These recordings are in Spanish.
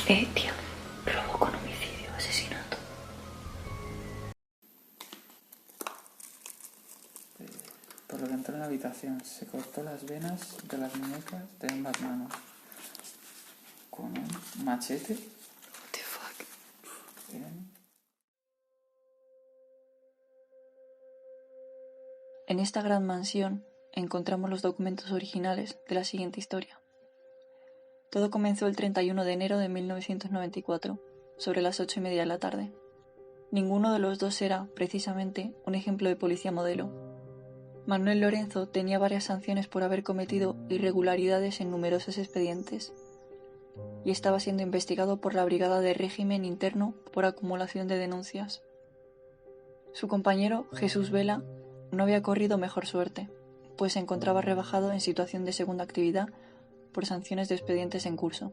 Tía, robo con homicidio, asesinato. Por lo que entró en la habitación, se cortó las venas de las muñecas de ambas manos con un machete. What the fuck? En esta gran mansión encontramos los documentos originales de la siguiente historia. Todo comenzó el 31 de enero de 1994, sobre las 8:30 de la tarde. Ninguno de los dos era, precisamente, un ejemplo de policía modelo. Manuel Lorenzo tenía varias sanciones por haber cometido irregularidades en numerosos expedientes y estaba siendo investigado por la Brigada de Régimen Interno por acumulación de denuncias. Su compañero, Jesús Vela, no había corrido mejor suerte, pues se encontraba rebajado en situación de segunda actividad por sanciones de expedientes en curso.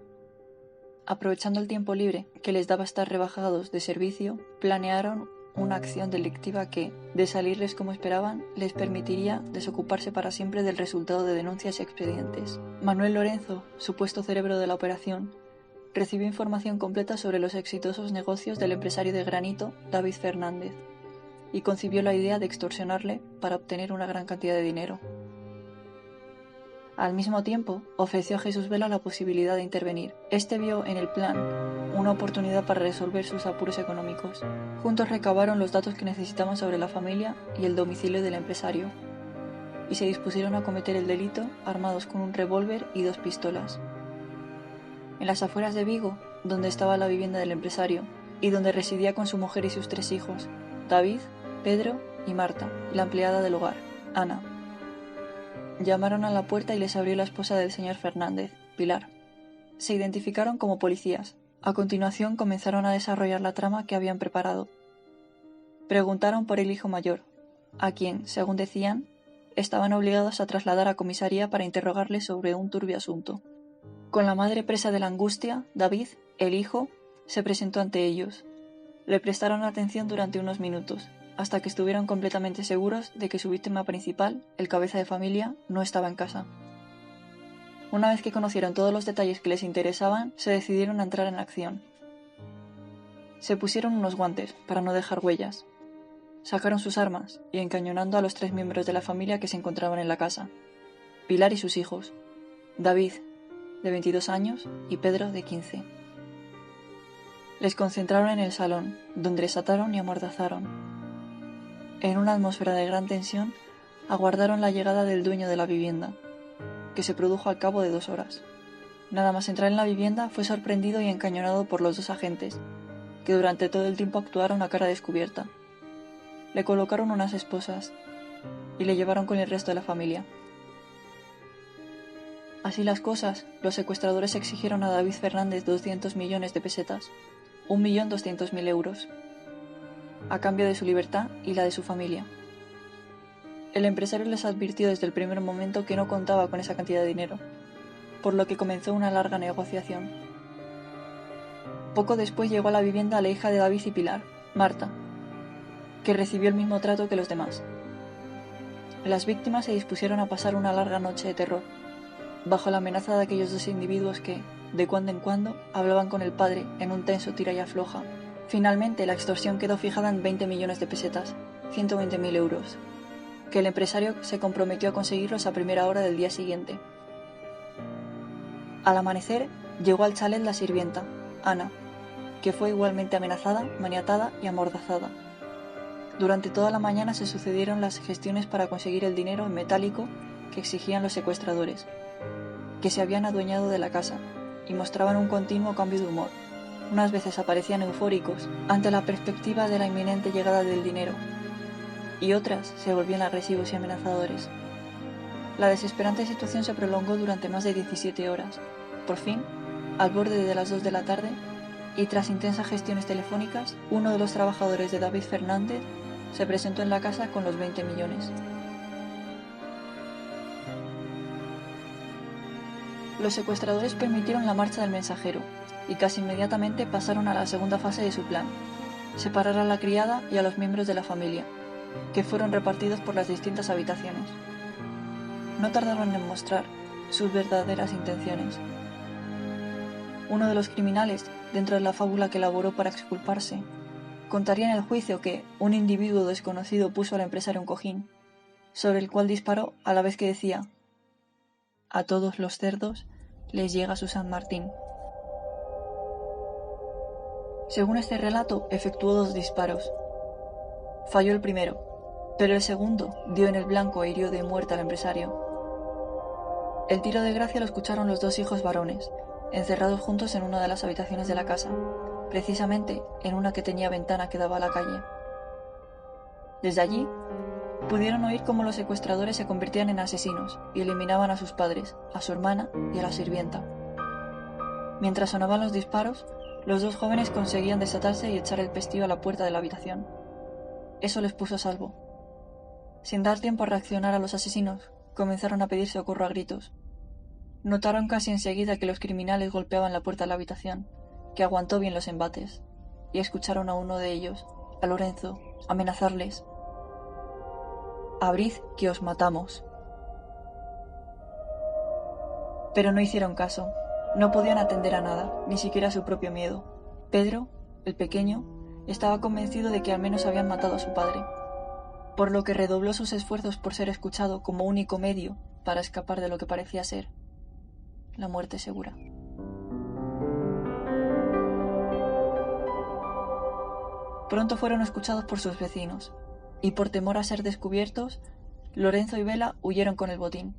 Aprovechando el tiempo libre que les daba estar rebajados de servicio, planearon una acción delictiva que, de salirles como esperaban, les permitiría desocuparse para siempre del resultado de denuncias y expedientes. Manuel Lorenzo, supuesto cerebro de la operación, recibió información completa sobre los exitosos negocios del empresario de granito David Fernández y concibió la idea de extorsionarle para obtener una gran cantidad de dinero. Al mismo tiempo, ofreció a Jesús Vela la posibilidad de intervenir. Este vio en el plan una oportunidad para resolver sus apuros económicos. Juntos recabaron los datos que necesitaban sobre la familia y el domicilio del empresario, y se dispusieron a cometer el delito armados con un revólver y 2 pistolas. En las afueras de Vigo, donde estaba la vivienda del empresario, y donde residía con su mujer y sus 3 hijos, David, Pedro y Marta, la empleada del hogar, Ana. Llamaron a la puerta y les abrió la esposa del señor Fernández, Pilar. Se identificaron como policías. A continuación comenzaron a desarrollar la trama que habían preparado. Preguntaron por el hijo mayor, a quien, según decían, estaban obligados a trasladar a comisaría para interrogarle sobre un turbio asunto. Con la madre presa de la angustia, David, el hijo, se presentó ante ellos. Le prestaron atención durante unos minutos, hasta que estuvieron completamente seguros de que su víctima principal, el cabeza de familia, no estaba en casa. Una vez que conocieron todos los detalles que les interesaban, se decidieron a entrar en acción. Se pusieron unos guantes para no dejar huellas. Sacaron sus armas y encañonando a los 3 miembros de la familia que se encontraban en la casa: Pilar y sus hijos, David, de 22 años, y Pedro, de 15. Les concentraron en el salón, donde les ataron y amordazaron. En una atmósfera de gran tensión, aguardaron la llegada del dueño de la vivienda, que se produjo al cabo de 2 horas. Nada más entrar en la vivienda, fue sorprendido y encañonado por los 2 agentes, que durante todo el tiempo actuaron a cara descubierta. Le colocaron unas esposas y le llevaron con el resto de la familia. Así las cosas, los secuestradores exigieron a David Fernández 200 millones de pesetas, 1.200.000 euros, a cambio de su libertad y la de su familia. El empresario les advirtió desde el primer momento que no contaba con esa cantidad de dinero, por lo que comenzó una larga negociación. Poco después llegó a la vivienda la hija de David y Pilar, Marta, que recibió el mismo trato que los demás. Las víctimas se dispusieron a pasar una larga noche de terror, bajo la amenaza de aquellos 2 individuos que, de cuando en cuando, hablaban con el padre en un tenso tira y afloja. Finalmente, la extorsión quedó fijada en 20 millones de pesetas, 120.000 euros, que el empresario se comprometió a conseguirlos a primera hora del día siguiente. Al amanecer, llegó al chalet la sirvienta, Ana, que fue igualmente amenazada, maniatada y amordazada. Durante toda la mañana se sucedieron las gestiones para conseguir el dinero en metálico que exigían los secuestradores, que se habían adueñado de la casa, y mostraban un continuo cambio de humor. Unas veces aparecían eufóricos ante la perspectiva de la inminente llegada del dinero, y otras se volvían agresivos y amenazadores. La desesperante situación se prolongó durante más de 17 horas. Por fin, al borde de las 2 de la tarde, y tras intensas gestiones telefónicas, uno de los trabajadores de David Fernández se presentó en la casa con los 20 millones. Los secuestradores permitieron la marcha del mensajero, y casi inmediatamente pasaron a la segunda fase de su plan: separar a la criada y a los miembros de la familia, que fueron repartidos por las distintas habitaciones. No tardaron en mostrar sus verdaderas intenciones. Uno de los criminales, dentro de la fábula que elaboró para exculparse. Contaría en el juicio que un individuo desconocido puso al empresario un cojín, sobre el cual disparó a la vez que decía: «A todos los cerdos les llega su San Martín». Según este relato, efectuó 2 disparos. Falló el primero, pero el segundo dio en el blanco e hirió de muerte al empresario. El tiro de gracia lo escucharon los 2 hijos varones, encerrados juntos en una de las habitaciones de la casa, precisamente en una que tenía ventana que daba a la calle. Desde allí, pudieron oír cómo los secuestradores se convertían en asesinos y eliminaban a sus padres, a su hermana y a la sirvienta. Mientras sonaban los disparos, los 2 jóvenes conseguían desatarse y echar el pestillo a la puerta de la habitación. Eso les puso a salvo. Sin dar tiempo a reaccionar a los asesinos, comenzaron a pedir socorro a gritos. Notaron casi enseguida que los criminales golpeaban la puerta de la habitación, que aguantó bien los embates, y escucharon a uno de ellos, a Lorenzo, amenazarles: «Abrid, que os matamos». Pero no hicieron caso. No podían atender a nada, ni siquiera a su propio miedo. Pedro, el pequeño, estaba convencido de que al menos habían matado a su padre, por lo que redobló sus esfuerzos por ser escuchado como único medio para escapar de lo que parecía ser la muerte segura. Pronto fueron escuchados por sus vecinos, y por temor a ser descubiertos, Lorenzo y Vela huyeron con el botín.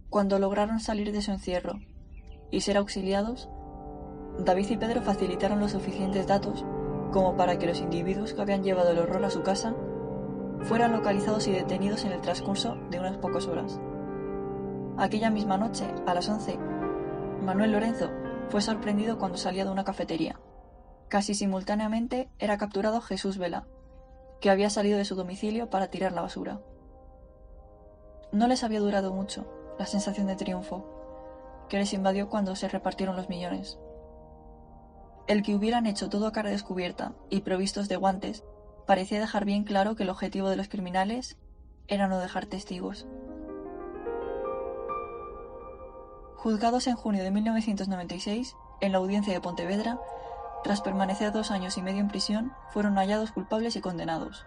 Cuando lograron salir de su encierro y ser auxiliados, David y Pedro facilitaron los suficientes datos como para que los individuos que habían llevado el horror a su casa fueran localizados y detenidos en el transcurso de unas pocas horas. Aquella misma noche, a las 11, Manuel Lorenzo fue sorprendido cuando salía de una cafetería. Casi simultáneamente era capturado Jesús Vela, que había salido de su domicilio para tirar la basura. No les había durado mucho la sensación de triunfo que les invadió cuando se repartieron los millones. El que hubieran hecho todo a cara descubierta y provistos de guantes parecía dejar bien claro que el objetivo de los criminales era no dejar testigos. Juzgados en junio de 1996, en la audiencia de Pontevedra, tras permanecer 2 años y medio en prisión, fueron hallados culpables y condenados.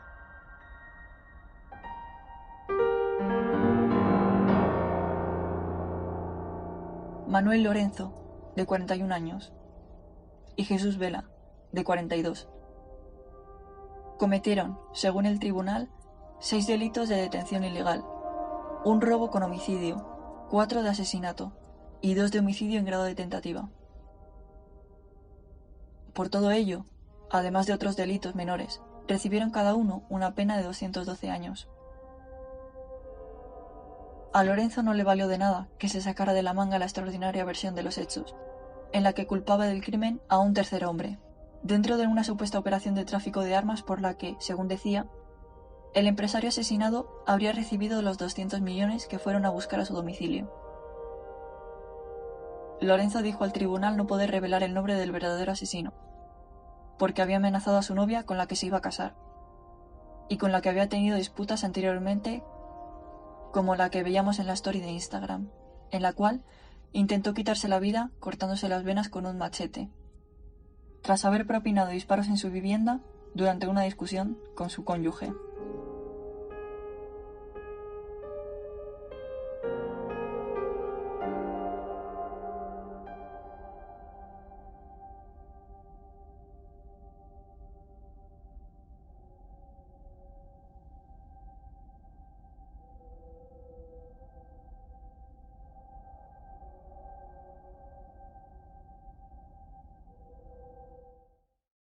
Manuel Lorenzo, de 41 años, y Jesús Vela, de 42. Cometieron, según el tribunal, 6 delitos de detención ilegal, 1 robo con homicidio, 4 de asesinato y 2 de homicidio en grado de tentativa. Por todo ello, además de otros delitos menores, recibieron cada uno una pena de 212 años. A Lorenzo no le valió de nada que se sacara de la manga la extraordinaria versión de los hechos, en la que culpaba del crimen a un tercer hombre, dentro de una supuesta operación de tráfico de armas por la que, según decía, el empresario asesinado habría recibido los 200 millones que fueron a buscar a su domicilio. Lorenzo dijo al tribunal no poder revelar el nombre del verdadero asesino, porque había amenazado a su novia con la que se iba a casar, y con la que había tenido disputas anteriormente, como la que veíamos en la story de Instagram, en la cual intentó quitarse la vida cortándose las venas con un machete, tras haber propinado disparos en su vivienda durante una discusión con su cónyuge.